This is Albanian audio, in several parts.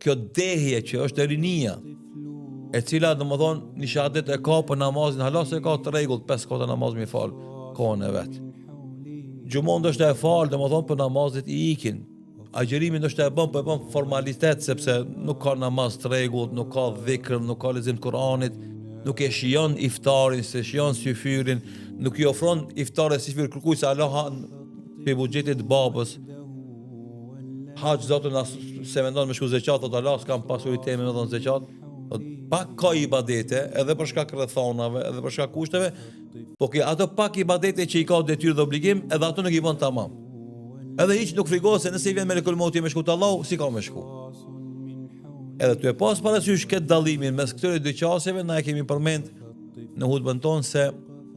kjo dehje që është e rinia, e cila domethënë një shahadet e ka për namazin, hala se ka të rregullt 5 kohë namaz me fal kohën e vet. Gjumon është e fal, domethënë për namazit i ikin. Agjerimin është e bën, po e bën formalitet sepse nuk ka namaz të rregullt, nuk ka dhikr, nuk ka lexim të Kuranit, nuk e shijon iftarin, se shijon syfyrin, nuk i ofron iftare si syfyr, kërkuj se Allah pe buxhetit babës. Haç zotën se mendon me shku zeqat, thot Allah s'kam pasuri teme me dhënë zeqat. Pak ka ibadete, edhe për shkak rrethonave, edhe për shkak kushteve, po që ato pak ibadete që i ka detyrë dhe obligim, edhe ato nuk i bën tamam. Edhe hiç nuk frigohet se nëse i vjen melekul mauti me shku te Allahu, si ka me shku. Edhe tu e pas parasysh këtë dallimin mes këtyre dy qasjeve, na e kemi përmend në hutbën tonë se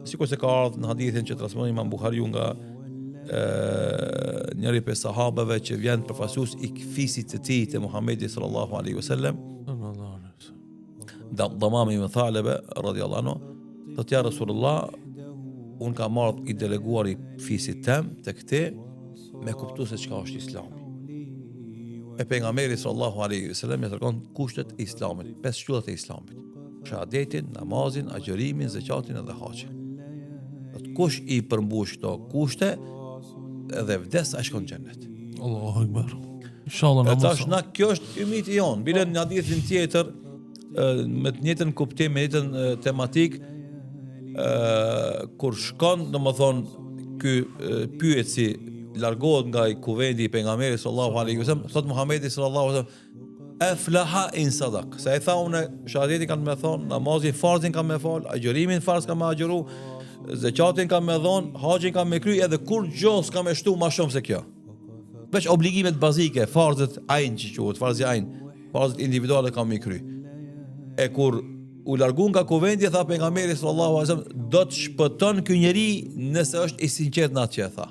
sikur se ka ardhur në hadithin që transmeton Imam Buhariu nga njëri prej sahabeve që vjen përfaqësues i fisit të tij te Muhamedi sallallahu alaihi wasallam. Damam ibn Thalaba radhiyallahu anhu, thotë ja Rasulullah, un ka marrë i deleguar i fisit tem tek ti me kuptues se çka është Islami. E pejgamberi sallallahu alaihi wasallam ja tregon kushtet e Islamit, 5 shtyllët e Islamit: shahadetin, namazin, agjërimin, zakatin dhe haxhin. Kush i përmbush këto kushte edhe vdes ai shkon në xhennet. Allahu akbar. Inshallah namaz. Tash na kjo është ymiti jon. Bile në hadithin tjetër me të njëjtën kuptim, me të njëjtën tematik, kur shkon domethënë ky pyetsi largohet nga i kuvendi i pejgamberit sallallahu alaihi wasallam, thot Muhamedi sallallahu alaihi wasallam, aflaha in sadaq. Sa i tha unë shahadetin kanë me thon, namazin farzin kanë me fal, agjërimin farz kanë me agjëru, zakatin kanë me dhon, haxhin kanë me kry, edhe kur gjë s'ka me shtu më shumë se kjo. Veç obligimet bazike, farzet ain që quhet, farzi ain, farzet individuale kanë me kry. E kur u largu nga kuvendi, tha pejgamberi sallallahu alaihi wasallam, do të shpëton ky njeri nëse është i sinqert në atë që e tha.